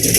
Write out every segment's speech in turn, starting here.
Welcome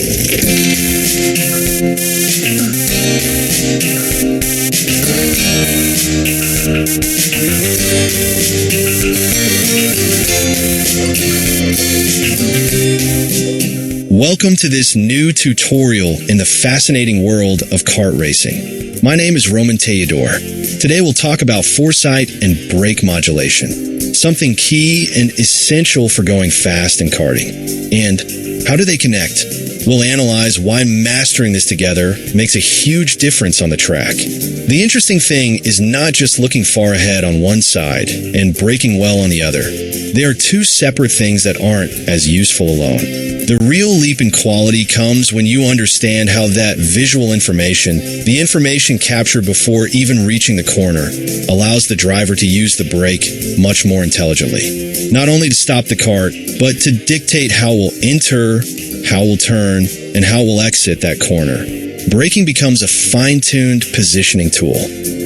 to this new tutorial in the fascinating world of kart racing. My name is Roman Teodor. Today we'll talk about foresight and brake modulation, something key and essential for going fast in karting. And how do they connect? We'll analyze why mastering this together makes a huge difference on the track. The interesting thing is not just looking far ahead on one side and braking well on the other. They are two separate things that aren't as useful alone. The real leap in quality comes when you understand how that visual information, the information captured before even reaching the corner, allows the driver to use the brake much more intelligently. Not only to stop the kart, but to dictate how we'll enter, how we'll turn, and how we'll exit that corner. Braking becomes a fine-tuned positioning tool.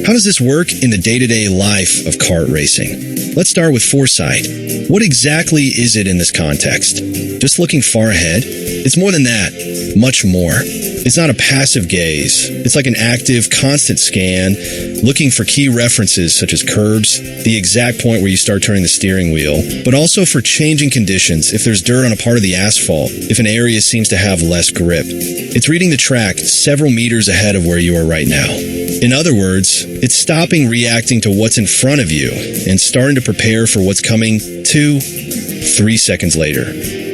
How does this work in the day-to-day life of kart racing? Let's start with foresight. What exactly is it in this context? Just looking far ahead? It's more than that. Much more. It's not a passive gaze. It's like an active, constant scan, looking for key references such as curbs, the exact point where you start turning the steering wheel, but also for changing conditions, if there's dirt on a part of the asphalt, if an area seems to have less grip. It's reading the track several meters ahead of where you are right now. In other words, it's stopping reacting to what's in front of you and starting to prepare for what's coming 2, 3 seconds later.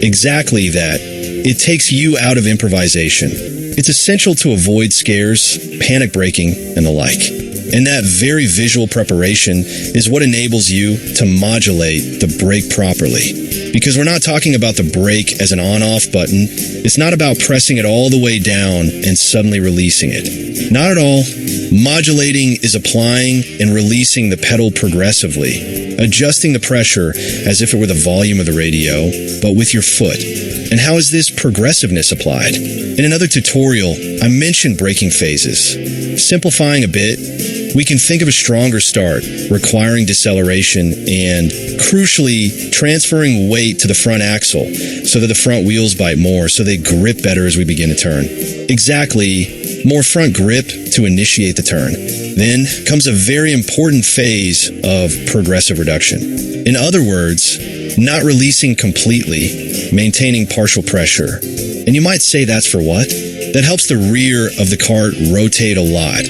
Exactly that. It takes you out of improvisation. It's essential to avoid scares, panic braking, and the like. And that very visual preparation is what enables you to modulate the brake properly. Because we're not talking about the brake as an on-off button. It's not about pressing it all the way down and suddenly releasing it. Not at all. Modulating is applying and releasing the pedal progressively, adjusting the pressure as if it were the volume of the radio, but with your foot. And how is this progressiveness applied? In another tutorial, I mentioned braking phases. Simplifying a bit, we can think of a stronger start, requiring deceleration and, crucially, transferring weight to the front axle so that the front wheels bite more, so they grip better as we begin to turn. Exactly, more front grip to initiate the turn. Then comes a very important phase of progressive reduction. In other words, not releasing completely, maintaining partial pressure. And you might say that's for what? That helps the rear of the kart rotate a lot,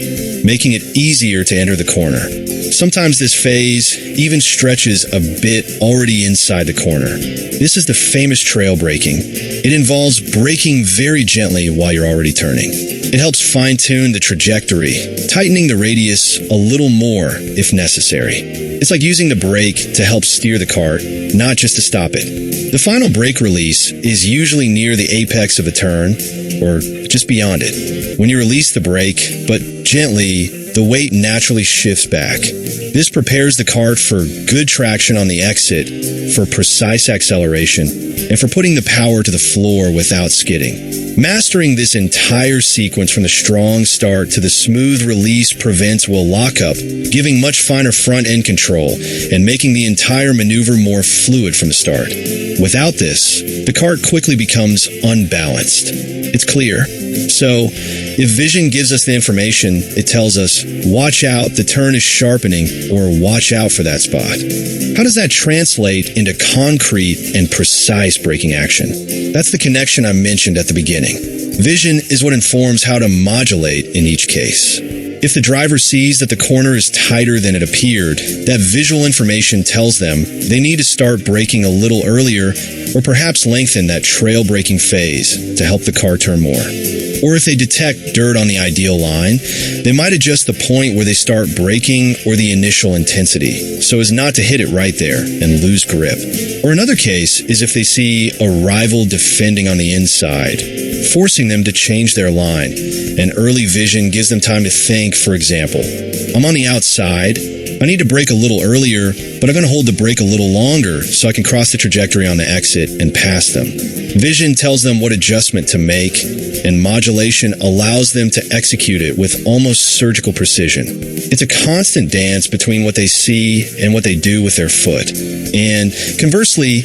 making it easier to enter the corner. Sometimes this phase even stretches a bit already inside the corner. This is the famous trail braking. It involves braking very gently while you're already turning. It helps fine-tune the trajectory, tightening the radius a little more if necessary. It's like using the brake to help steer the kart, not just to stop it. The final brake release is usually near the apex of the turn, or just beyond it. When you release the brake, but gently, the weight naturally shifts back. This prepares the kart for good traction on the exit, for precise acceleration, and for putting the power to the floor without skidding. Mastering this entire sequence from the strong start to the smooth release prevents wheel lockup, giving much finer front-end control and making the entire maneuver more fluid from the start. Without this, the kart quickly becomes unbalanced. It's clear. So, if vision gives us the information, it tells us, watch out, the turn is sharpening, or watch out for that spot. How does that translate into concrete and precise braking action? That's the connection I mentioned at the beginning. Vision is what informs how to modulate in each case. If the driver sees that the corner is tighter than it appeared, that visual information tells them they need to start braking a little earlier or perhaps lengthen that trail braking phase to help the car turn more. Or if they detect dirt on the ideal line, they might adjust the point where they start braking or the initial intensity, so as not to hit it right there and lose grip. Or another case is if they see a rival defending on the inside, forcing them to change their line, and early vision gives them time to think. For example, I'm on the outside, I I need to brake a little earlier, but I'm going to hold the brake a little longer so I can cross the trajectory on the exit and pass them. Vision tells them what adjustment to make, and modulation allows them to execute it with almost surgical precision. It's a constant dance between what they see and what they do with their foot. And conversely,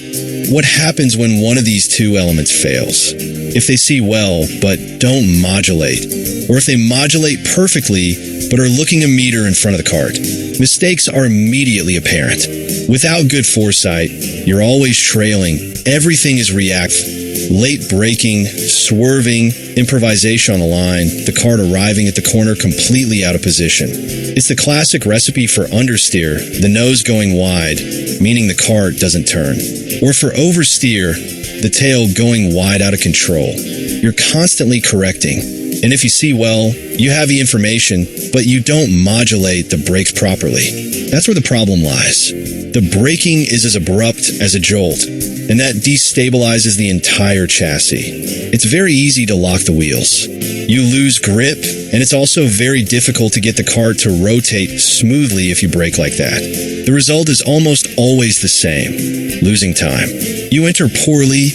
what happens when one of these two elements fails? If they see well, but don't modulate, or if they modulate perfectly, but are looking a meter in front of the cart, mistakes are immediately apparent. Without good foresight, you're always trailing. Everything is reactive. Late braking, swerving, improvisation on the line, the cart arriving at the corner completely out of position. It's the classic recipe for understeer, the nose going wide, meaning the cart doesn't turn. Or for oversteer, the tail going wide out of control. You're constantly correcting. And if you see well, you have the information, but you don't modulate the brakes properly. That's where the problem lies. The braking is as abrupt as a jolt, and that destabilizes the entire chassis. It's very easy to lock the wheels. You lose grip, and it's also very difficult to get the cart to rotate smoothly if you brake like that. The result is almost always the same: losing time. You enter poorly,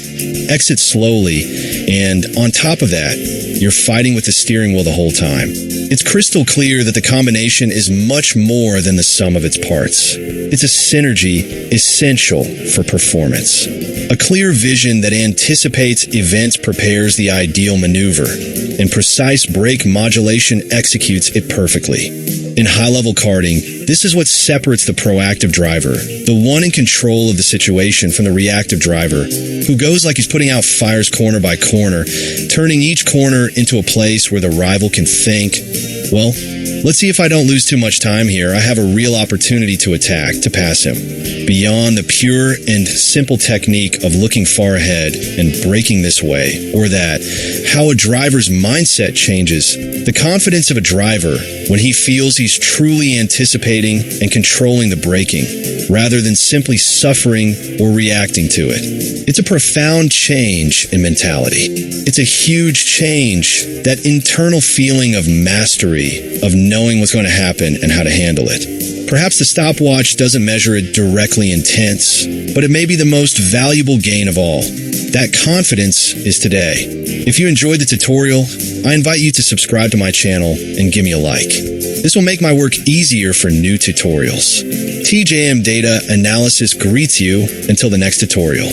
exit slowly, and on top of that, you're fighting with the steering wheel the whole time. It's crystal clear that the combination is much more than the sum of its parts. It's a synergy essential for performance. A clear vision that anticipates events prepares the ideal maneuver, and precise brake modulation executes it perfectly. In high-level karting, this is what separates the proactive driver, the one in control of the situation, from the reactive driver, who goes like he's putting out fires corner by corner, turning each corner into a place where the rival can think, well, let's see if I don't lose too much time here. I have a real opportunity to attack, to pass him. Beyond the pure and simple technique of looking far ahead and braking this way or that, how a driver's mindset changes. The confidence of a driver when he feels he's truly anticipating and controlling the braking, rather than simply suffering or reacting to it. It's a profound change in mentality. It's a huge change, that internal feeling of mastery, of knowing what's going to happen and how to handle it. Perhaps the stopwatch doesn't measure it directly in tenths, but it may be the most valuable gain of all. That confidence is today. If you enjoyed the tutorial, I invite you to subscribe to my channel and give me a like. This will make my work easier for new tutorials. TJM Data Analysis greets you until the next tutorial.